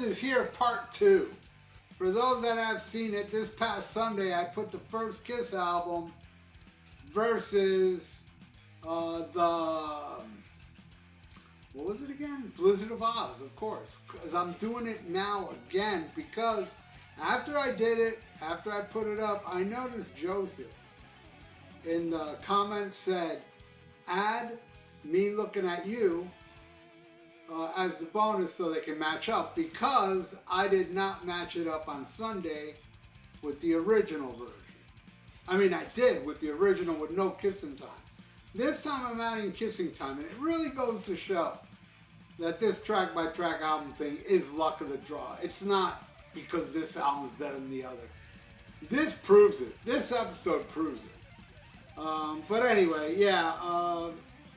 is here, part 2. For those that have seen it, this past Sunday I put the first Kiss album versus what was it again? Blizzard of Oz, of course. Because I'm doing it now again because after I did it, after I put it up, I noticed Joseph in the comments said, add me looking at you as the bonus so they can match up, because I did not match it up on Sunday with the original version. I mean, I did with the original with no kissing time. This time I'm adding kissing time, and it really goes to show that this track by track album thing is luck of the draw. It's not because this album is better than the other. This proves it. This episode proves it. But anyway, yeah,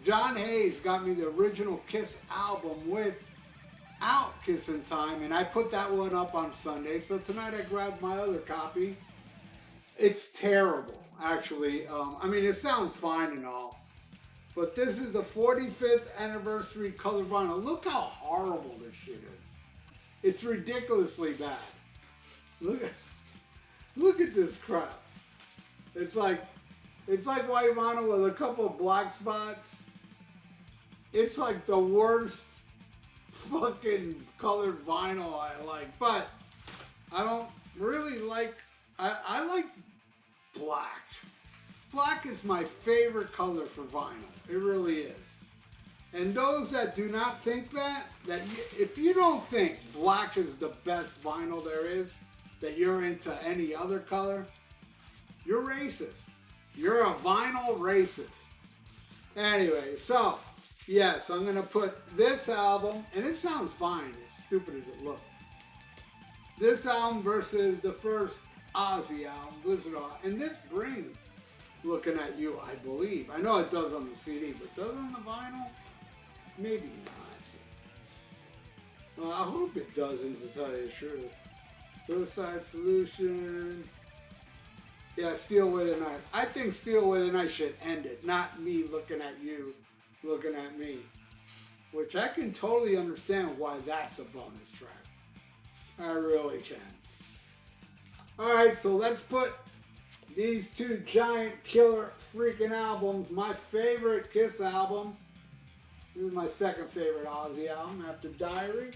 John Hayes got me the original Kiss album without Kissing Time, and I put that one up on Sunday. So tonight I grabbed my other copy. It's terrible, actually. I mean, it sounds fine and all, but this is the 45th anniversary color vinyl. Look how horrible this shit is. It's ridiculously bad. Look at this crap. It's like white vinyl with a couple of black spots. It's like the worst fucking colored vinyl I like. But I don't really like, I like black. Black is my favorite color for vinyl. It really is. And those that do not think if you don't think black is the best vinyl there is, that you're into any other color, you're racist. You're a vinyl racist. Anyway, so, yes, I'm going to put this album, and it sounds fine, as stupid as it looks. This album versus the first Ozzy album, Blizzard of Oz. And this brings Looking at You, I believe. I know it does on the CD, but does it on the vinyl? Maybe not. Well, I hope it doesn't, to tell you the truth. Suicide Solution. Yeah, Steal Away the Night. I think Steal Away the Night should end it, not me looking at you, looking at me. Which I can totally understand why that's a bonus track. I really can. Alright, so let's put these two giant killer freaking albums. My favorite Kiss album. This is my second favorite Ozzy album after Diary.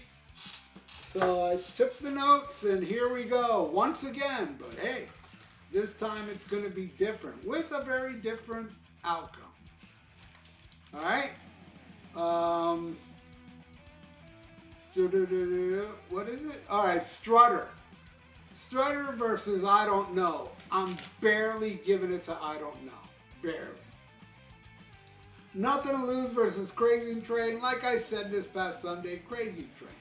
So I took the notes and here we go. Once again, but hey, this time it's going to be different with a very different outcome. Alright? What is it? Alright, Strutter. Strutter versus I Don't Know. I'm barely giving it to I Don't Know. Barely. Nothing to Lose versus Crazy Train. Like I said this past Sunday, Crazy Train.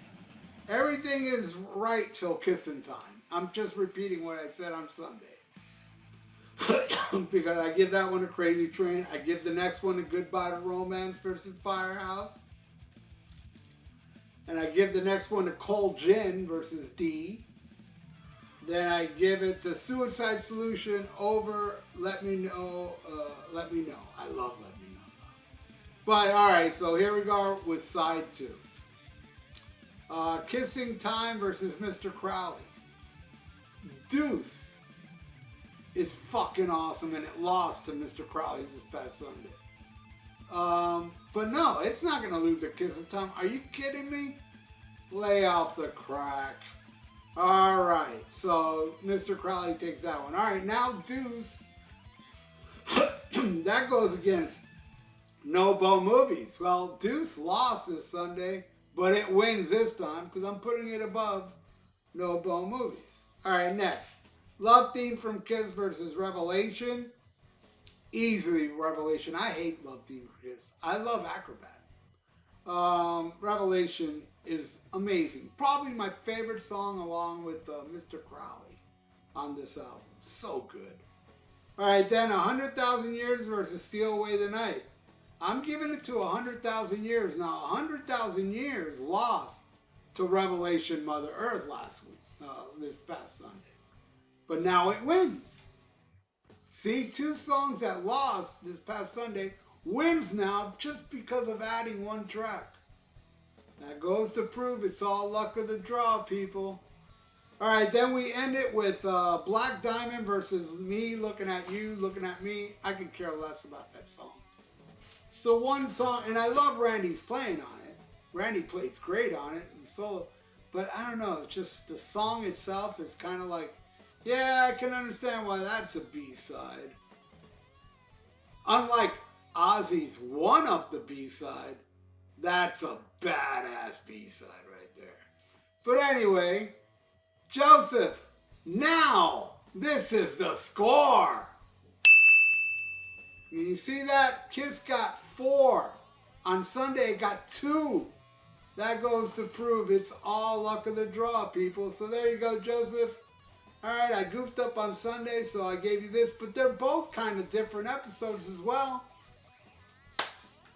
Everything is right till Kissing Time. I'm just repeating what I said on Sunday. Because I give that one a Crazy Train. I give the next one a Goodbye to Romance versus Firehouse. And I give the next one a Cold Gin versus D. Then I give it the Suicide Solution over Let Me Know. Let Me Know. I love Let Me Know. But alright, so here we go with side 2. Kissing Time versus Mr. Crowley. Deuce is fucking awesome, and it lost to Mr. Crowley this past Sunday. But no, it's not going to lose to Kissing Time. Are you kidding me? Lay off the crack. Alright, so Mr. Crowley takes that one. Alright, now Deuce. That goes against No Bo Movies. Well, Deuce lost this Sunday, but it wins this time because I'm putting it above No Bo Movies. Alright, next. Love Theme from Kiss versus Revelation. Easily Revelation. I hate Love Theme from Kiss. I love Acrobat. Revelation is amazing. Probably my favorite song along with Mr. Crowley on this album. So good. Alright, then 100,000 Years versus Steal Away the Night. I'm giving it to 100,000 Years. Now, 100,000 Years lost to Revelation Mother Earth last week, this past Sunday. But now it wins. See, 2 songs that lost this past Sunday wins now just because of adding 1 track. That goes to prove it's all luck of the draw, people. All right, then we end it with Black Diamond versus Me Looking at You, Looking at Me. I could care less about that song. It's the one song, and I love Randy's playing on it. Randy plays great on it, and solo. But I don't know, just the song itself is kind of like, yeah, I can understand why that's a B-side. Unlike Ozzy's One Up the B-side, that's a badass B-side right there. But anyway, Joseph, now this is the score. You see that? Kiss got 4. On Sunday, it got 2. That goes to prove it's all luck of the draw, people. So there you go, Joseph. All right, I goofed up on Sunday, so I gave you this. But they're both kind of different episodes as well.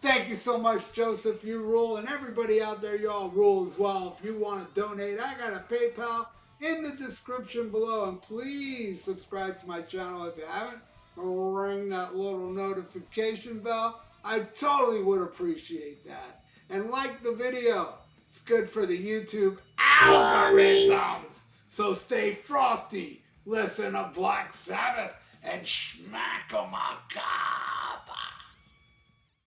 Thank you so much, Joseph. You rule. And everybody out there, y'all rule as well. If you want to donate, I got a PayPal in the description below. And please subscribe to my channel if you haven't. Ring that little notification bell. I totally would appreciate that. And like the video. It's good for the YouTube algorithms. So stay frosty. Listen to Black Sabbath and smack 'em a cow.